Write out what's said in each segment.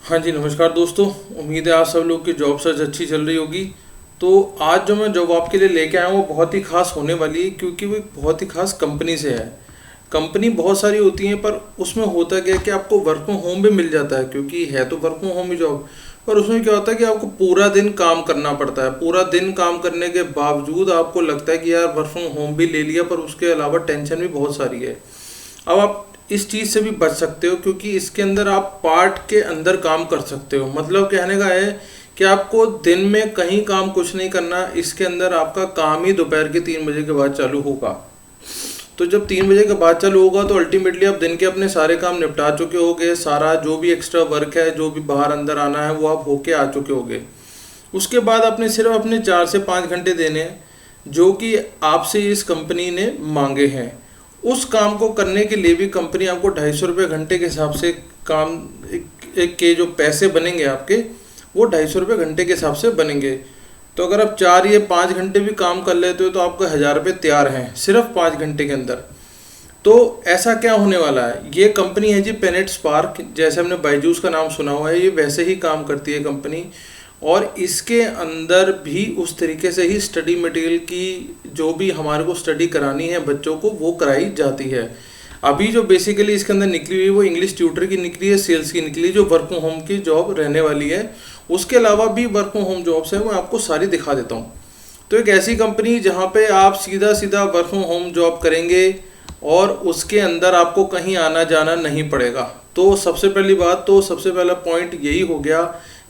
हाँ जी, नमस्कार दोस्तों। उम्मीद है आप सब लोग की जॉब सर्च अच्छी चल रही होगी। तो आज जो मैं जॉब आपके लिए लेके आया हूँ वो बहुत ही खास होने वाली है, क्योंकि वो एक बहुत ही खास कंपनी से है। कंपनी बहुत सारी होती हैं, पर उसमें होता क्या है कि आपको वर्क फ्रॉम होम भी मिल जाता है, क्योंकि है तो work from home he job. पर उसमें क्या होता है कि आपको पूरा दिन काम करना पड़ता है। पूरा दिन काम करने के बावजूद आपको लगता है कि यार वर्क फ्रॉम होम भी ले लिया, पर उसके अलावा टेंशन भी बहुत सारी है। अब आप इस चीज़ से भी बच सकते हो, क्योंकि इसके अंदर आप पार्ट के अंदर काम कर सकते हो। मतलब कहने का है कि आपको दिन में कहीं काम कुछ नहीं करना, इसके अंदर आपका काम ही दोपहर के 3 बजे के बाद चालू होगा। तो जब 3 बजे के बाद चालू होगा तो अल्टीमेटली आप दिन के अपने सारे काम निपटा चुके होगे। सारा जो भी एक्स्ट्रा वर्क है, जो भी बाहर अंदर आना है, वो आप होके आ चुके होगे। उसके बाद आपने सिर्फ अपने 4 से 5 घंटे देने हैं, जो कि आपसे इस कंपनी ने मांगे हैं। उस काम को करने के लिए भी कंपनी आपको 250 रुपये घंटे के हिसाब से काम के जो पैसे बनेंगे आपके, वो 250 रुपये घंटे के हिसाब से बनेंगे। तो अगर आप 4 या 5 घंटे भी काम कर लेते हो तो आपको 1000 रुपये तैयार हैं सिर्फ 5 घंटे के अंदर। तो ऐसा क्या होने वाला है, ये कंपनी है जी पेनेट स्पार्क। जैसे हमने बायजूस का नाम सुना हुआ है, ये वैसे ही काम करती है कंपनी। और इसके अंदर भी उस तरीके से ही स्टडी मटेरियल की जो भी हमारे को स्टडी करानी है बच्चों को, वो कराई जाती है। अभी जो बेसिकली इसके अंदर निकली हुई है वो इंग्लिश ट्यूटर की निकली है, सेल्स की निकली है, जो वर्क फ्रॉम होम की जॉब रहने वाली है। उसके अलावा भी वर्क फ्रॉम होम जॉब्स है, मैं आपको सारी दिखा देता हूँ। तो एक ऐसी कंपनी जहाँ पे आप सीधा सीधा वर्क फ्रॉम होम जॉब करेंगे और उसके अंदर आपको कहीं आना जाना नहीं पड़ेगा। तो सबसे पहली बात, तो सबसे पहला पॉइंट यही हो गया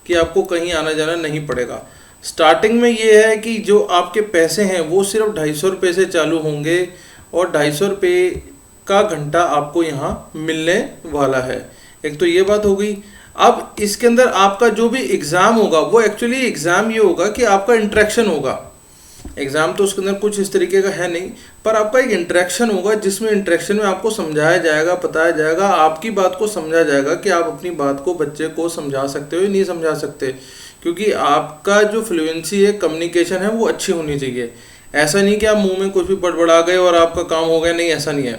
कि आपको कहीं आना जाना नहीं पड़ेगा। स्टार्टिंग में ये है कि जो आपके पैसे हैं वो सिर्फ 250 रुपये से चालू होंगे, और 250 रुपये का घंटा आपको यहाँ मिलने वाला है। एक तो ये बात हो गई। अब इसके अंदर आपका जो भी एग्ज़ाम होगा, वो एक्चुअली एग्ज़ाम ये होगा कि आपका इंटरेक्शन होगा। एग्ज़ाम तो उसके अंदर कुछ इस तरीके का है नहीं, पर आपका एक इंटरेक्शन होगा, जिसमें इंटरेक्शन में आपको समझाया जाएगा, बताया जाएगा, आपकी बात को समझा जाएगा कि आप अपनी बात को बच्चे को समझा सकते हो या नहीं समझा सकते। क्योंकि आपका जो फ्लुएंसी है, कम्युनिकेशन है, वो अच्छी होनी चाहिए। ऐसा नहीं कि आप मुंह में कुछ भी बड़बड़ा गए और आपका काम हो गया, नहीं, ऐसा नहीं है।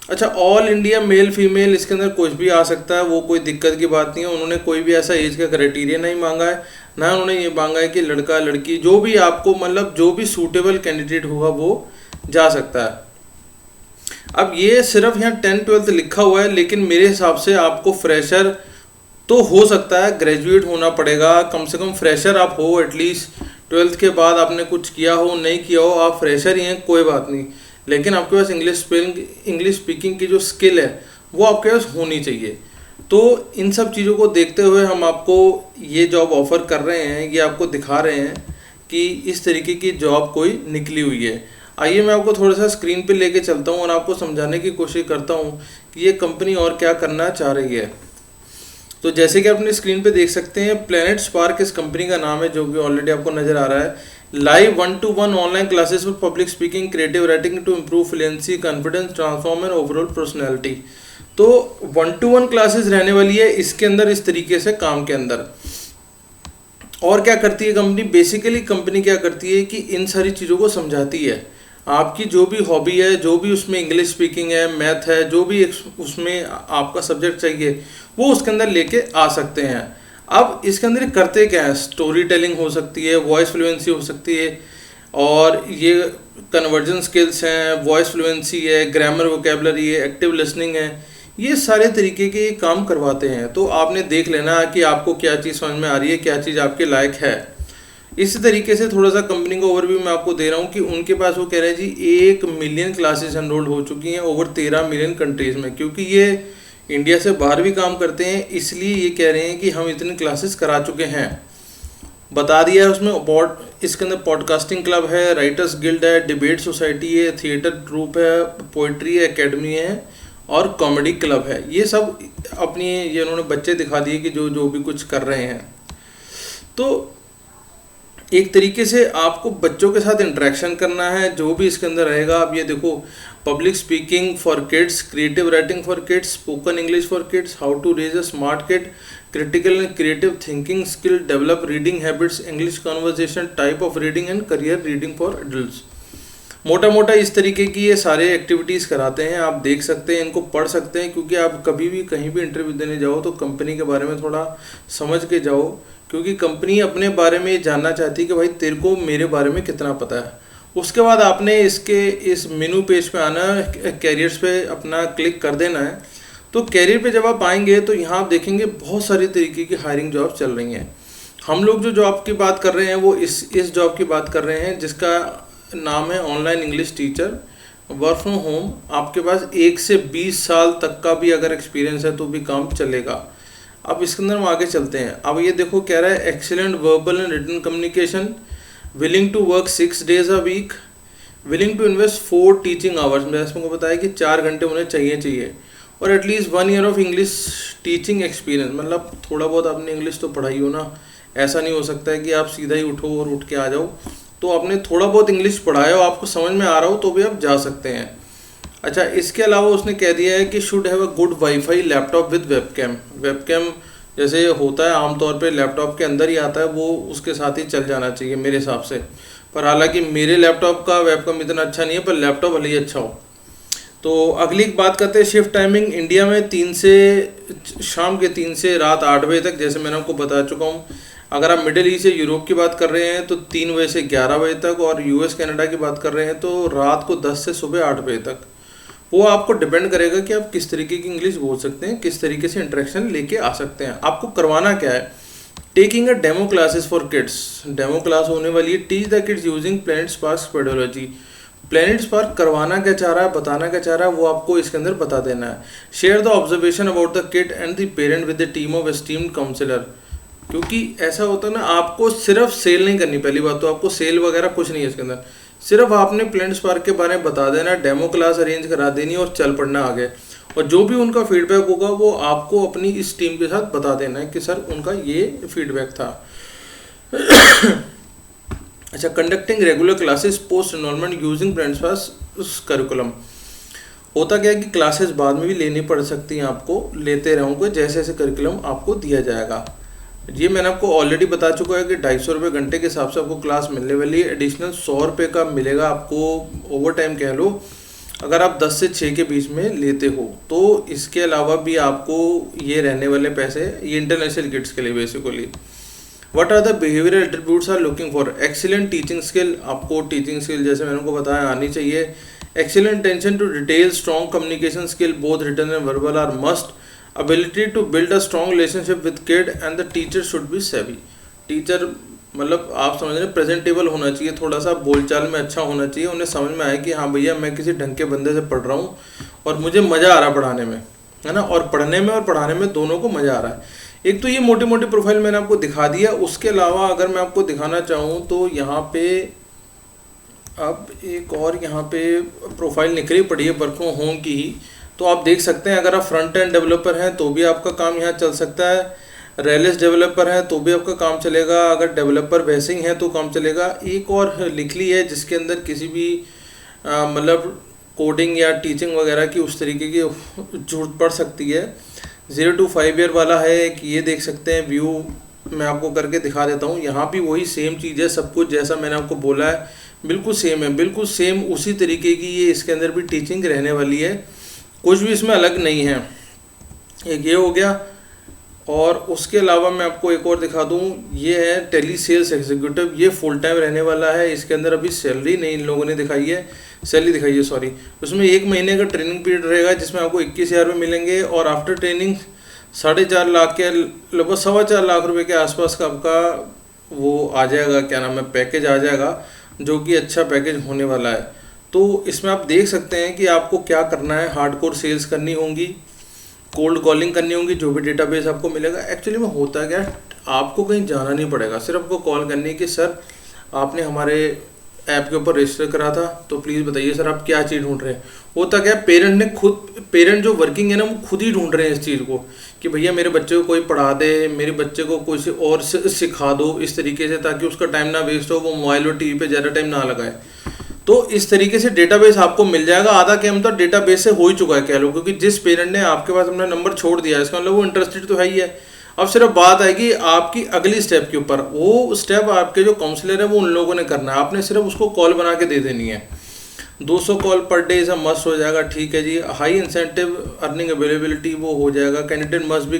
अच्छा, ऑल इंडिया मेल फीमेल इसके अंदर कुछ भी आ सकता है, वो कोई दिक्कत की बात नहीं है। उन्होंने कोई भी ऐसा एज का क्राइटेरिया नहीं मांगा है, ना उन्होंने ये मांगा है कि लड़का लड़की, जो भी आपको मतलब जो भी सूटेबल कैंडिडेट होगा वो जा सकता है। अब ये सिर्फ यहाँ 10th-12th लिखा हुआ है, लेकिन मेरे हिसाब से आपको फ्रेशर तो हो सकता है, ग्रेजुएट होना पड़ेगा। कम से कम फ्रेशर आप हो, एटलीस्ट 12th के बाद आपने कुछ किया हो, नहीं किया हो, आप फ्रेशर ही हैं, कोई बात नहीं। लेकिन आपके पास इंग्लिश स्पीकिंग की जो स्किल है वो आपके पास होनी चाहिए। तो इन सब चीज़ों को देखते हुए हम आपको ये जॉब ऑफ़र कर रहे हैं, ये आपको दिखा रहे हैं कि इस तरीके की जॉब कोई निकली हुई है। आइए मैं आपको थोड़ा सा स्क्रीन पे लेके चलता हूँ और आपको समझाने की कोशिश करता हूँ कि ये कंपनी और क्या करना चाह रही है। तो जैसे कि अपने स्क्रीन पे देख सकते हैं, प्लेनेट स्पार्क इस कंपनी का नाम है, जो कि ऑलरेडी आपको नज़र आ रहा है। Live 1-to-1 online classes for public speaking, creative writing to improve fluency, confidence, transform and overall personality. तो 1-to-1 क्लासेस रहने वाली है इसके अंदर, इस तरीके से काम के अंदर। और क्या करती है कंपनी, बेसिकली कंपनी क्या करती है कि इन सारी चीज़ों को समझाती है। आपकी जो भी हॉबी है, जो भी उसमें इंग्लिश स्पीकिंग है, मैथ है, जो भी उसमें आपका सब्जेक्ट चाहिए, वो उसके अंदर लेके आ सकते हैं। अब इसके अंदर करते क्या है, स्टोरी टेलिंग हो सकती है, वॉइस फ्लुएंसी हो सकती है, और ये कन्वर्जन स्किल्स हैं, वॉइस फ्लुएंसी है, ग्रामर वोकेबलरी है, एक्टिव लिसनिंग है, ये सारे तरीके के काम करवाते हैं। तो आपने देख लेना कि आपको क्या चीज़ समझ में आ रही है, क्या चीज़ आपके लायक है। इसी तरीके से थोड़ा सा कंपनी का ओवरव्यू मैं आपको दे रहा हूँ कि उनके पास वो कह रहे हैं जी 1 मिलियन क्लासेस एनरोल्ड हो चुकी हैं ओवर 13 मिलियन कंट्रीज़ में। क्योंकि ये इंडिया से बाहर भी काम करते हैं, इसलिए ये कह रहे हैं कि हम इतनी क्लासेस करा चुके हैं। बता दिया है उसमें, इसके अंदर पॉडकास्टिंग क्लब है, राइटर्स गिल्ड है, डिबेट सोसाइटी है, थिएटर ट्रूप है, पोइट्री एकेडमी है, और कॉमेडी क्लब है। ये सब अपनी ये उन्होंने बच्चे दिखा दिए कि जो जो भी कुछ कर रहे हैं। तो एक तरीके से आपको बच्चों के साथ इंटरेक्शन करना है, जो भी इसके अंदर रहेगा। अब ये देखो, public speaking for kids, creative writing for kids, spoken English for kids, how to raise a smart kid, critical and creative thinking skill, develop reading habits, English conversation, type of reading and career reading for adults. मोटा मोटा इस तरीके की ये सारे activities कराते हैं, आप देख सकते हैं, इनको पढ़ सकते हैं, क्योंकि आप कभी भी कहीं भी इंटरव्यू देने जाओ तो कंपनी के बारे में थोड़ा समझ के जाओ, क्योंकि कंपनी अपने बारे में ये जानना चाहती है कि भाई तेरे को मेरे बारे में कितना पता है। उसके बाद आपने इस मेनू पेज पे आना, कैरियर्स पे अपना क्लिक कर देना है। तो कैरियर पे जब आप आएंगे तो यहाँ आप देखेंगे बहुत सारी तरीके की हायरिंग जॉब चल रही हैं। हम लोग जो जॉब की बात कर रहे हैं वो इस जॉब की बात कर रहे हैं, जिसका नाम है online English teacher, work from home. आपके पास 1 से 20 साल तक का भी अगर एक्सपीरियंस है तो भी काम चलेगा। अब इसके अंदर हम आगे चलते हैं। अब ये देखो कह रहा है excellent verbal and written communication, willing to work 6 days a week, willing to invest 4 teaching hours. मैंने इसमें बताया कि 4 घंटे उन्हें चाहिए, और at least 1 year of English teaching experience, मतलब थोड़ा बहुत आपने इंग्लिश तो पढ़ाई हो ना। ऐसा नहीं हो सकता है कि आप सीधा ही उठो और उठ के आ जाओ। तो आपने थोड़ा बहुत इंग्लिश पढ़ाया हो, आपको समझ में आ रहा हो, तो भी आप जा सकते हैं। अच्छा, इसके अलावा उसने कह दिया है कि should have a good wifi laptop with webcam. Webcam जैसे होता है आमतौर पे लैपटॉप के अंदर ही आता है, वो उसके साथ ही चल जाना चाहिए मेरे हिसाब से। पर हालांकि मेरे लैपटॉप का वेबकैम इतना अच्छा नहीं है, पर लैपटॉप भले ही अच्छा हो। तो अगली बात करते हैं शिफ्ट टाइमिंग। इंडिया में शाम के 3 से रात 8 बजे तक, जैसे मैंने आपको बता चुका हूँ। अगर आप मिडिल ईस्ट या यूरोप की बात कर रहे हैं तो 3 बजे से 11 बजे तक, और यूएस कनाडा की बात कर रहे हैं तो रात को 10 से सुबह 8 बजे तक। वो आपको डिपेंड करेगा कि आप किस तरीके की इंग्लिश बोल सकते हैं, किस तरीके से इंटरेक्शन लेके आ सकते हैं। आपको करवाना क्या है, taking a demo classes for kids. Demo class होने वाली है, teach the kids using planet spark pedology. Planet spark करवाना क्या चाह रहा है, बताना क्या चाह रहा है, वो आपको इसके अंदर बता देना है। Share the observation about the kid and the parent with the team of esteemed counsellor. क्योंकि ऐसा होता है ना, आपको सिर्फ सेल नहीं करनी, पहली बात तो आपको सेल वगैरह कुछ नहीं है इसके अंदर। सिर्फ आपने प्लैनेट स्पार्क के बारे में बता देना, डेमो क्लास अरेंज करा देनी और चल पड़ना आगे। और जो भी उनका फीडबैक होगा वो आपको अपनी इस टीम के साथ बता देना है कि सर उनका ये फीडबैक था। अच्छा, conducting regular classes post enrolment using planet spark curriculum. होता क्या है कि क्लासेस बाद में भी लेनी पड़ सकती हैं, आपको लेते रहोगे जैसे जैसे करिकुलम आपको दिया जाएगा। ये मैंने आपको ऑलरेडी बता चुका है कि 250 रुपये घंटे के हिसाब से आपको क्लास मिलने वाली है। एडिशनल 100 रुपये का मिलेगा आपको ओवर टाइम कह लो, अगर आप 10 से 6 के बीच में लेते हो। तो इसके अलावा भी आपको ये रहने वाले पैसे, ये इंटरनेशनल किड्स के लिए basically. What are the behavioural attributes are looking for, excellent teaching skill. आपको टीचिंग स्किल जैसे मैंने आपको बताया आनी चाहिए। Excellent attention to detail, strong communication skill both written and verbal are must. Ability to build a strong relationship with kid and the teacher should be savvy। Teacher मतलब आप समझ रहे हैं, प्रेजेंटेबल होना चाहिए, थोड़ा सा बोलचाल में अच्छा होना चाहिए, उन्हें समझ में आए कि हाँ भैया मैं किसी ढंग के बंदे से पढ़ रहा हूँ और मुझे मज़ा आ रहा है पढ़ाने में, है ना। और पढ़ने में और पढ़ाने में दोनों को मज़ा आ रहा है। एक तो ये मोटी मोटी प्रोफाइल मैंने आपको दिखा दिया। उसके अलावा अगर मैं आपको दिखाना चाहूँ तो यहाँ पे अब एक और यहाँ पे प्रोफाइल निकली पड़ी है वर्क फ्रॉम होम की ही। तो आप देख सकते हैं, अगर आप फ्रंट एंड डेवलपर हैं तो भी आपका काम यहाँ चल सकता है, रेलिस डेवलपर है तो भी आपका काम चलेगा, अगर डेवलपर वैसे ही हैं तो काम चलेगा। एक और लिख ली है जिसके अंदर किसी भी मतलब कोडिंग या टीचिंग वगैरह की उस तरीके की जरूरत पड़ सकती है। 0 to 5 ईयर वाला है एक, ये देख सकते हैं। व्यू मैं आपको करके दिखा देता हूँ। यहाँ भी वही सेम चीज़ है, सब कुछ जैसा मैंने आपको बोला है बिल्कुल सेम है, बिल्कुल सेम उसी तरीके की ये इसके अंदर भी टीचिंग रहने वाली है, कुछ भी इसमें अलग नहीं है। एक ये हो गया, और उसके अलावा मैं आपको एक और दिखा दूं, ये है टेली सेल्स एग्जीक्यूटिव। ये फुल टाइम रहने वाला है। इसके अंदर अभी सैलरी नहीं इन लोगों ने दिखाई है, सैलरी दिखाई है सॉरी। उसमें 1 महीने का ट्रेनिंग पीरियड रहेगा जिसमें आपको 21,000 रुपये मिलेंगे, और आफ्टर ट्रेनिंग 4.5 लाख के लगभग 4.25 लाख रुपये के आसपास का आपका वो आ जाएगा, क्या नाम है, पैकेज आ जाएगा, जो कि अच्छा पैकेज होने वाला है। तो इसमें आप देख सकते हैं कि आपको क्या करना है। हार्डकोर सेल्स करनी होंगी, कोल्ड कॉलिंग करनी होगी, जो भी डेटाबेस आपको मिलेगा। एक्चुअली में होता क्या है, आपको कहीं जाना नहीं पड़ेगा, सिर्फ आपको कॉल करनी है कि सर आपने हमारे ऐप के ऊपर रजिस्टर करा था, तो प्लीज़ बताइए सर आप क्या चीज़ ढूंढ रहे हैं। होता क्या है, पेरेंट जो वर्किंग है ना वो खुद ही ढूंढ रहे हैं इस चीज़ को कि भैया मेरे बच्चे को कोई पढ़ा दे, मेरे बच्चे को कुछ और सिखा दो इस तरीके से, ताकि उसका टाइम ना वेस्ट हो, वो मोबाइल और टीवी पे ज़्यादा टाइम ना लगाए। तो इस तरीके से डेटाबेस आपको मिल जाएगा। आधा काम तो डेटाबेस से हो ही चुका है कह लो, क्योंकि जिस पेरेंट ने आपके पास अपना नंबर छोड़ दिया है इसका मतलब वो इंटरेस्टेड तो है ही है। अब सिर्फ बात आएगी आपकी अगली स्टेप के ऊपर। वो स्टेप आपके जो काउंसलर है वो उन लोगों ने करना है, आपने सिर्फ उसको कॉल बना के दे देनी है। 200 call per day is a must हो जाएगा, ठीक है जी। हाई इंसेंटिव अर्निंग अवेलेबिलिटी वो हो जाएगा, कैंडिडेट मस्ट बी